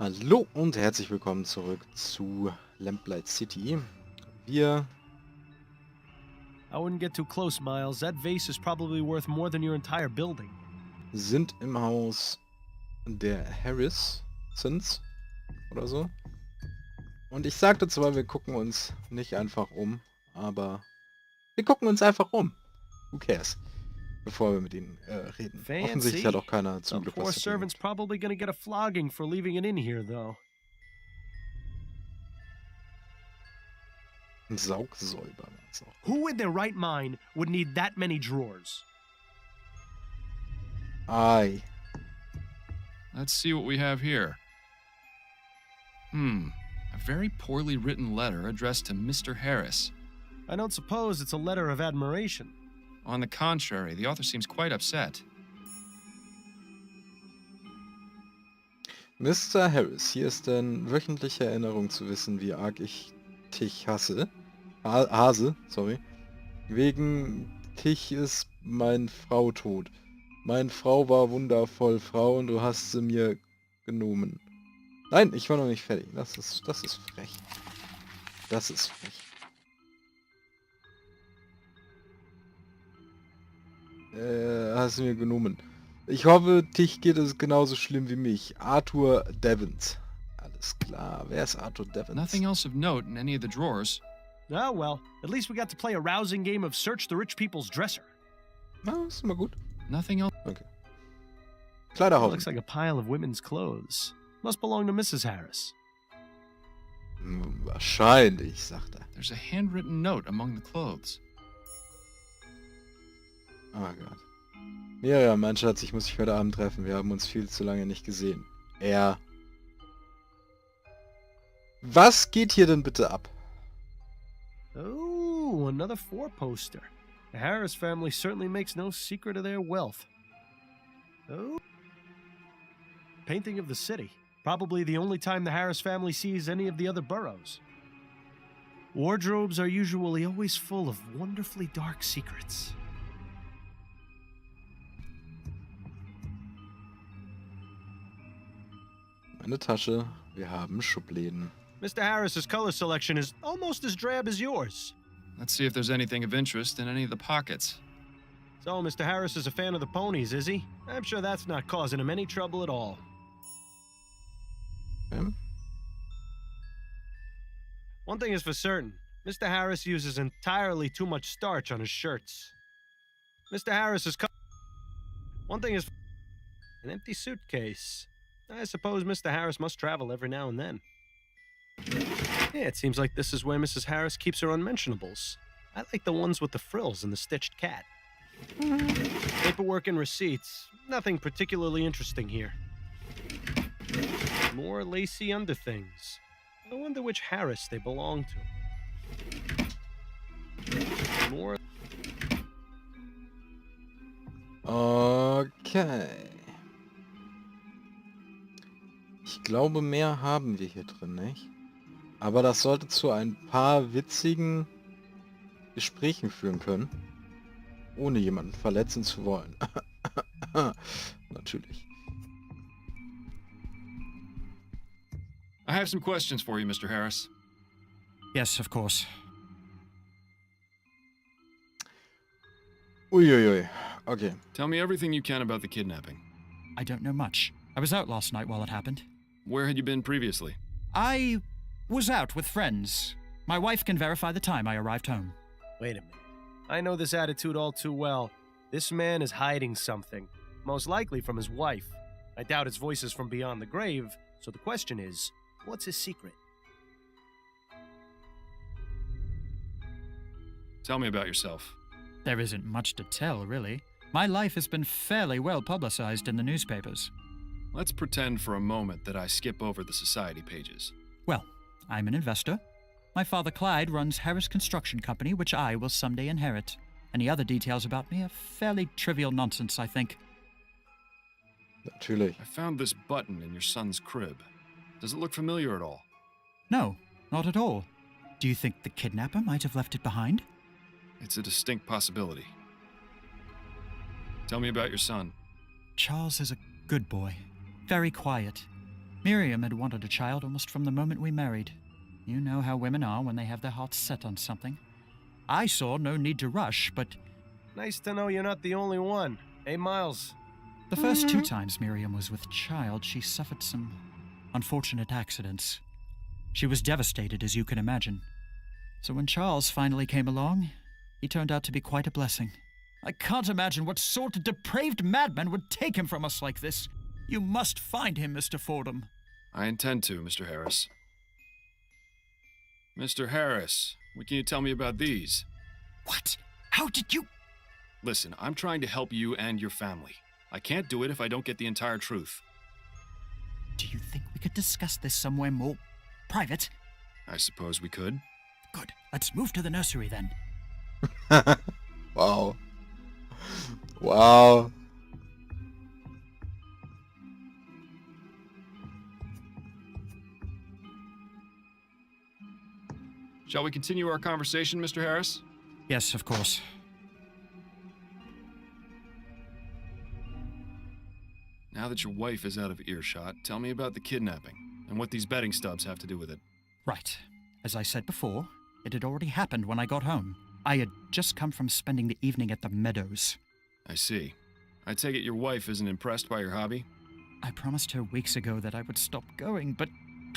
Hallo und herzlich willkommen zurück zu Lamplight City. Wir I wouldn't get too close, Miles. That vase is probably worth more than your entire building. sind im Haus der Harrisons oder so. Und ich sagte zwar, wir gucken uns nicht einfach um, aber wir gucken uns einfach um. Who cares? Bevor wir mit ihnen reden. Fancy. Offensichtlich hat auch keiner The zum Glück poor was zu tun. servant's probably gonna get a flogging for leaving it in here, though. Ein Saugsäuber war es auch. Who in their right mind would need that many drawers? Ei. Let's see what we have here. A very poorly written letter addressed to Mr. Harris. I don't suppose it's a letter of admiration. On the contrary, the author seems quite upset. Mr. Harris, hier ist denn wöchentliche Erinnerung zu wissen, wie arg ich dich hasse. Hase, sorry. Wegen dich ist mein Frau tot. Mein Frau war wundervoll, Frau, und du hast sie mir genommen. Nein, ich war noch nicht fertig. Das ist frech. Das ist frech. Hast du mir genommen. Ich hoffe, dich geht es genauso schlimm wie mich. Arthur Devons. Alles klar. Wer ist Arthur Devons? Nothing else of note in any of the drawers. Oh, well, at least we got to play a rousing game of Search the Rich People's Dresser. Na, ist immer gut. Nothing else. Okay. Kleiderhaufen. Looks like a pile of women's clothes. Must belong to Mrs. Harris. Wahrscheinlich, sagt er. There's a handwritten note among the clothes. Oh Gott. Miriam, mein Schatz, ich muss dich heute Abend treffen. Wir haben uns viel zu lange nicht gesehen. Was geht hier denn bitte ab? Oh, another four-poster. The Harris family certainly makes no secret of their wealth. Oh. Painting of the city. Probably the only time the Harris family sees any of the other boroughs. Wardrobes are usually always full of wonderfully dark secrets. Meine Tasche. Wir haben Schubläden. Mr. Harris's color selection is almost as drab as yours. Let's see if there's anything of interest in any of the pockets. So, Mr. Harris is a fan of the ponies, is he? I'm sure that's not causing him any trouble at all. One thing is for certain. Mr. Harris uses entirely too much starch on his shirts. Mr. Harris's One thing is an empty suitcase. I suppose Mr. Harris must travel every now and then. Yeah, it seems like this is where Mrs. Harris keeps her unmentionables. I like the ones with the frills and the stitched cat. Paperwork and receipts. Nothing particularly interesting here. More lacy underthings. I wonder which Harris they belong to. More... Okay. Ich glaube, mehr haben wir hier drin, nicht? Aber das sollte zu ein paar witzigen Gesprächen führen können, ohne jemanden verletzen zu wollen. Natürlich. I have some questions for you, Mr. Harris. Yes, of course. Uiuiui. Okay. Tell me everything you can about the kidnapping. I don't know much. I was out last night while it happened. Where had you been previously? I was out with friends. My wife can verify the time I arrived home. Wait a minute. I know this attitude all too well. This man is hiding something. Most likely from his wife. I doubt his voice is from beyond the grave, so the question is, what's his secret? Tell me about yourself. There isn't much to tell, really. My life has been fairly well publicized in the newspapers. Let's pretend for a moment that I skip over the society pages. Well, I'm an investor. My father Clyde runs Harris Construction Company, which I will someday inherit. Any other details about me are fairly trivial nonsense, I think. Natürlich. I found this button in your son's crib. Does it look familiar at all? No, not at all. Do you think the kidnapper might have left it behind? It's a distinct possibility. Tell me about your son. Charles is a good boy. Very quiet. Miriam had wanted a child almost from the moment we married. You know how women are when they have their hearts set on something. I saw no need to rush, but Nice to know you're not the only one. Hey, Miles. the first 2 times Miriam was with child, she suffered some unfortunate accidents. She was devastated, as you can imagine. So when Charles finally came along, he turned out to be quite a blessing. I can't imagine what sort of depraved madman would take him from us like this. You must find him, Mr. Fordham. I intend to, Mr. Harris. Mr. Harris, what can you tell me about these? What? How did you... Listen, I'm trying to help you and your family. I can't do it if I don't get the entire truth. Do you think we could discuss this somewhere more private? I suppose we could. Good. Let's move to the nursery then. Wow. Wow. Shall we continue our conversation, Mr. Harris? Yes, of course. Now that your wife is out of earshot, tell me about the kidnapping and what these betting stubs have to do with it. Right. As I said before, it had already happened when I got home. I had just come from spending the evening at the meadows. I see. I take it your wife isn't impressed by your hobby? I promised her weeks ago that I would stop going, but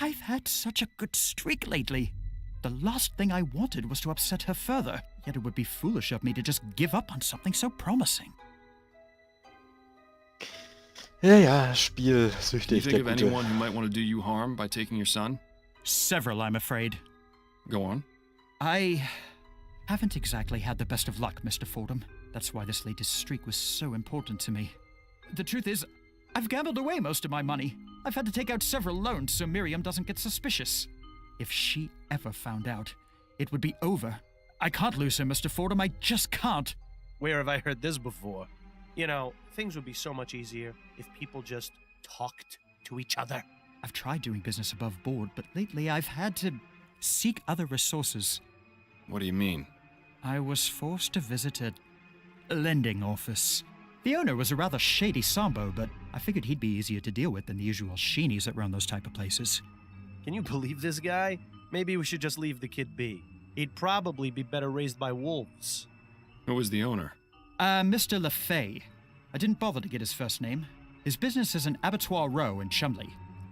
I've had such a good streak lately. The last thing I wanted was to upset her further, yet it would be foolish of me to just give up on something so promising. Ja, Spiel, Do you süchtig, think der of Gute. anyone who might want to do you harm by taking your son? Several, I'm afraid. Go on. I haven't exactly had the best of luck, Mr. Fordham. That's why this latest streak was so important to me. The truth is, I've gambled away most of my money. I've had to take out several loans so Miriam doesn't get suspicious. If she ever found out, it would be over. I can't lose her, Mr. Fordham. I just can't. Where have I heard this before? You know, things would be so much easier if people just talked to each other. I've tried doing business above board, but lately I've had to seek other resources. What do you mean? I was forced to visit a lending office. The owner was a rather shady Sambo, but I figured he'd be easier to deal with than the usual sheenies that run those type of places. Can you believe this guy? Maybe we should just leave the kid be. He'd probably be better raised by wolves. Who was the owner? Mr. LeFay. I didn't bother to get his first name. His business is an abattoir row in Chumley.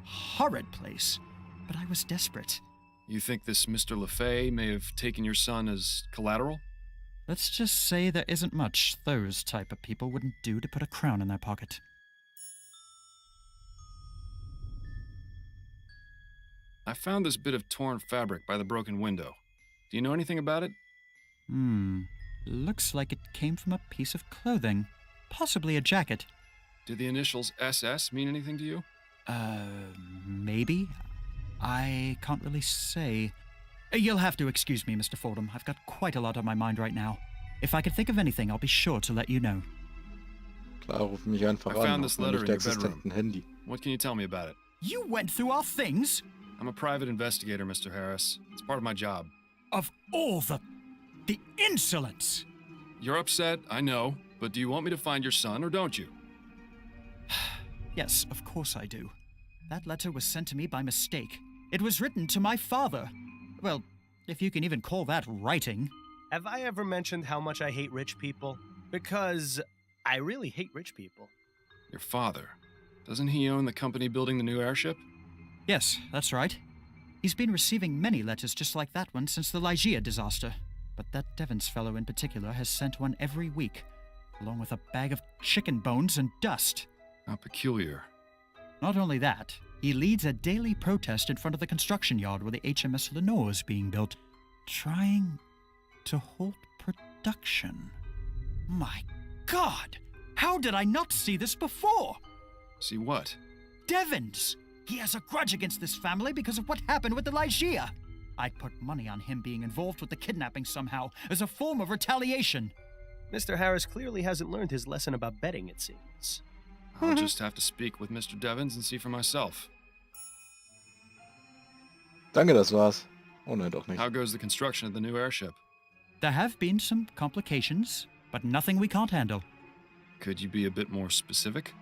Horrid place, but I was desperate. You think this Mr. LeFay may have taken your son as collateral? Let's just say there isn't much those type of people wouldn't do to put a crown in their pocket. I found this bit of torn fabric by the broken window. Do you know anything about it? Looks like it came from a piece of clothing. Possibly a jacket. Did the initials SS mean anything to you? Maybe? I can't really say. You'll have to excuse me, Mr. Fordham. I've got quite a lot on my mind right now. If I could think of anything, I'll be sure to let you know. Klar, ruf mich einfach I an. found this auf mein letter in your nicht bedroom. existenten Handy. What can you tell me about it? You went through our things? I'm a private investigator, Mr. Harris. It's part of my job. Of all the insolence! You're upset, I know, but do you want me to find your son or don't you? Yes, of course I do. That letter was sent to me by mistake. It was written to my father. Well, if you can even call that writing. Have I ever mentioned how much I hate rich people? Because I really hate rich people. Your father. Doesn't he own the company building the new airship? Yes, that's right. He's been receiving many letters just like that one since the Lygia disaster. But that Devons fellow in particular has sent one every week, along with a bag of chicken bones and dust. How peculiar. Not only that, he leads a daily protest in front of the construction yard where the HMS Lenore is being built, trying to halt production. My God! How did I not see this before? See what? Devons! He has a grudge against this family because of what happened with the Lygia. I'd put money on him being involved with the kidnapping somehow, as a form of retaliation. Mr. Harris clearly hasn't learned his lesson about betting, it seems. I'll just have to speak with Mr. Devons and see for myself. Danke, das war's. Oh nein, doch nicht. How goes the construction of the new airship? There have been some complications, but nothing we can't handle. Could you be a bit more specific?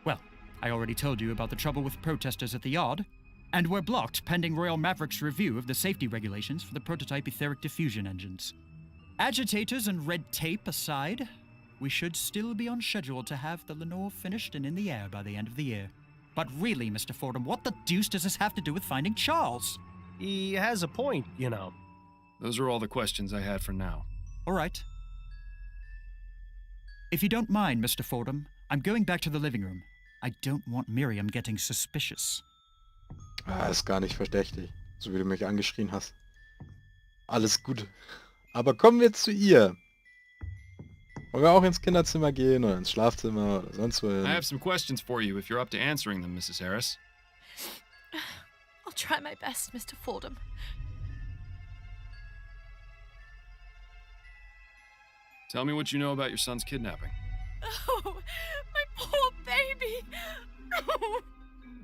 Well, I already told you about the trouble with protesters at the yard, and we're blocked pending Royal Maverick's review of the safety regulations for the prototype etheric diffusion engines. Agitators and red tape aside, we should still be on schedule to have the Lenore finished and in the air by the end of the year. But really, Mr. Fordham, what the deuce does this have to do with finding Charles? He has a point, you know. Those are all the questions I had for now. All right. If you don't mind, Mr. Fordham, I'm going back to the living room. I don't want Miriam getting suspicious. Ist gar nicht verdächtig, so wie du mich angeschrien hast. Alles gut. Aber kommen wir zu ihr. Wollen wir auch ins Kinderzimmer gehen oder ins Schlafzimmer oder sonst wo hin? I have some questions for you if you're up to answering them, Mrs. Harris. I'll try my best, Mr. Fordham. Tell me what you know about your son's kidnapping. Oh, my poor baby.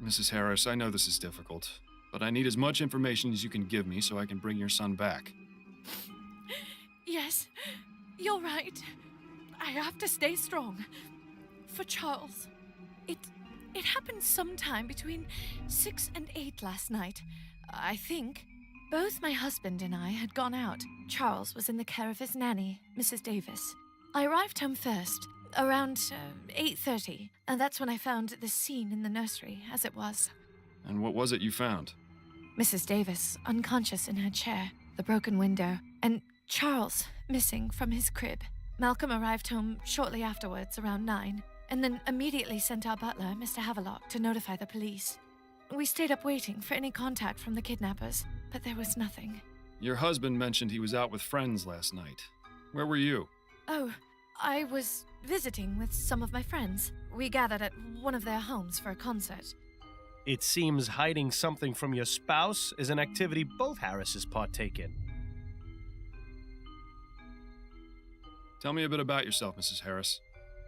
Mrs. Harris, I know this is difficult, but I need as much information as you can give me so I can bring your son back. Yes, you're right. I have to stay strong. For Charles. It happened sometime between 6 and 8 last night, I think. Both my husband and I had gone out. Charles was in the care of his nanny, Mrs. Davis. I arrived home first, around 8:30, and that's when I found the scene in the nursery, as it was. And what was it you found? Mrs. Davis, unconscious in her chair, the broken window, and Charles missing from his crib. Malcolm arrived home shortly afterwards, around 9, and then immediately sent our butler, Mr. Havelock, to notify the police. We stayed up waiting for any contact from the kidnappers, but there was nothing. Your husband mentioned he was out with friends last night. Where were you? Oh, I was visiting with some of my friends. We gathered at one of their homes for a concert. It seems hiding something from your spouse is an activity both Harrises partake in. Tell me a bit about yourself, Mrs. Harris.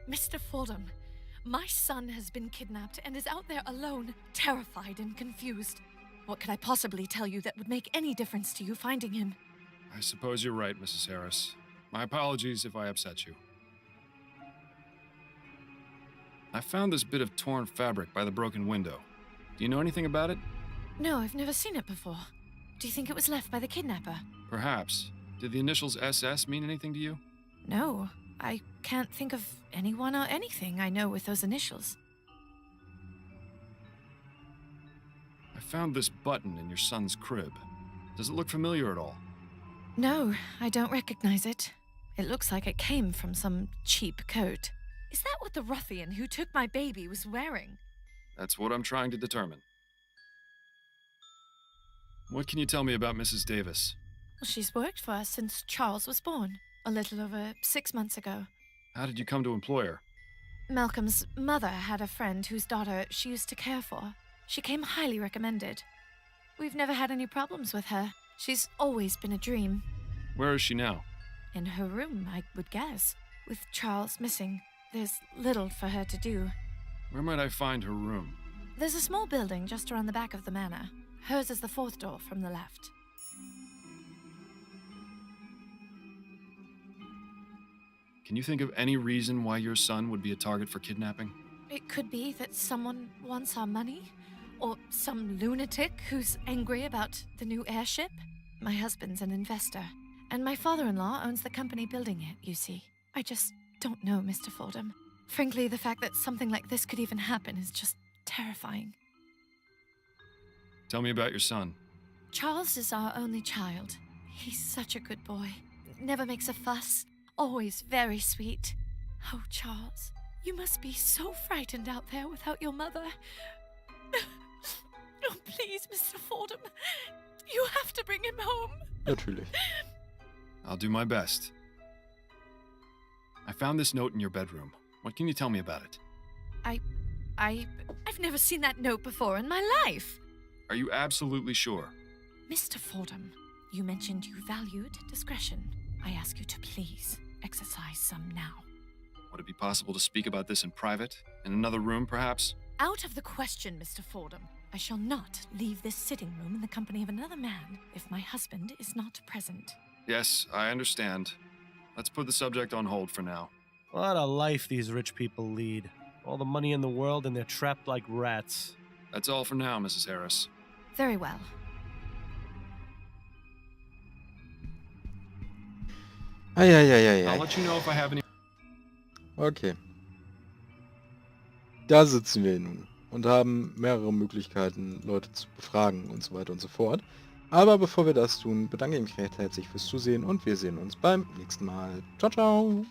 Mr. Fordham, my son has been kidnapped and is out there alone, terrified and confused. What could I possibly tell you that would make any difference to you finding him? I suppose you're right, Mrs. Harris. My apologies if I upset you. I found this bit of torn fabric by the broken window. Do you know anything about it? No, I've never seen it before. Do you think it was left by the kidnapper? Perhaps. Did the initials SS mean anything to you? No, I can't think of anyone or anything I know with those initials. I found this button in your son's crib. Does it look familiar at all? No, I don't recognize it. It looks like it came from some cheap coat. Is that what the ruffian who took my baby was wearing? That's what I'm trying to determine. What can you tell me about Mrs. Davis? Well, she's worked for us since Charles was born, a little over 6 months ago. How did you come to employ her? Malcolm's mother had a friend whose daughter she used to care for. She came highly recommended. We've never had any problems with her. She's always been a dream. Where is she now? In her room, I would guess. With Charles missing, there's little for her to do. Where might I find her room? There's a small building just around the back of the manor. Hers is the 4th door from the left. Can you think of any reason why your son would be a target for kidnapping? It could be that someone wants our money, or some lunatic who's angry about the new airship. My husband's an investor, and my father-in-law owns the company building it, you see. I just don't know, Mr. Fordham. Frankly, the fact that something like this could even happen is just terrifying. Tell me about your son. Charles is our only child. He's such a good boy. Never makes a fuss. Always very sweet. Oh, Charles, you must be so frightened out there without your mother. Oh, please, Mr. Fordham. You have to bring him home. Natürlich. I'll do my best. I found this note in your bedroom. What can you tell me about it? I've never seen that note before in my life. Are you absolutely sure? Mr. Fordham, you mentioned you valued discretion. I ask you to please exercise some now. Would it be possible to speak about this in private? In another room, perhaps? Out of the question, Mr. Fordham. I shall not leave this sitting room in the company of another man if my husband is not present. Yes, I understand. Let's put the subject on hold for now. What a life these rich people lead. All the money in the world and they're trapped like rats. That's all for now, Mrs. Harris. Very well. Eieieiei. I'll let you know if I have any... Okay. Da sitzen wir nun und haben mehrere Möglichkeiten, Leute zu befragen und so weiter und so fort. Aber bevor wir das tun, bedanke ich mich recht herzlich fürs Zusehen und wir sehen uns beim nächsten Mal. Ciao, ciao!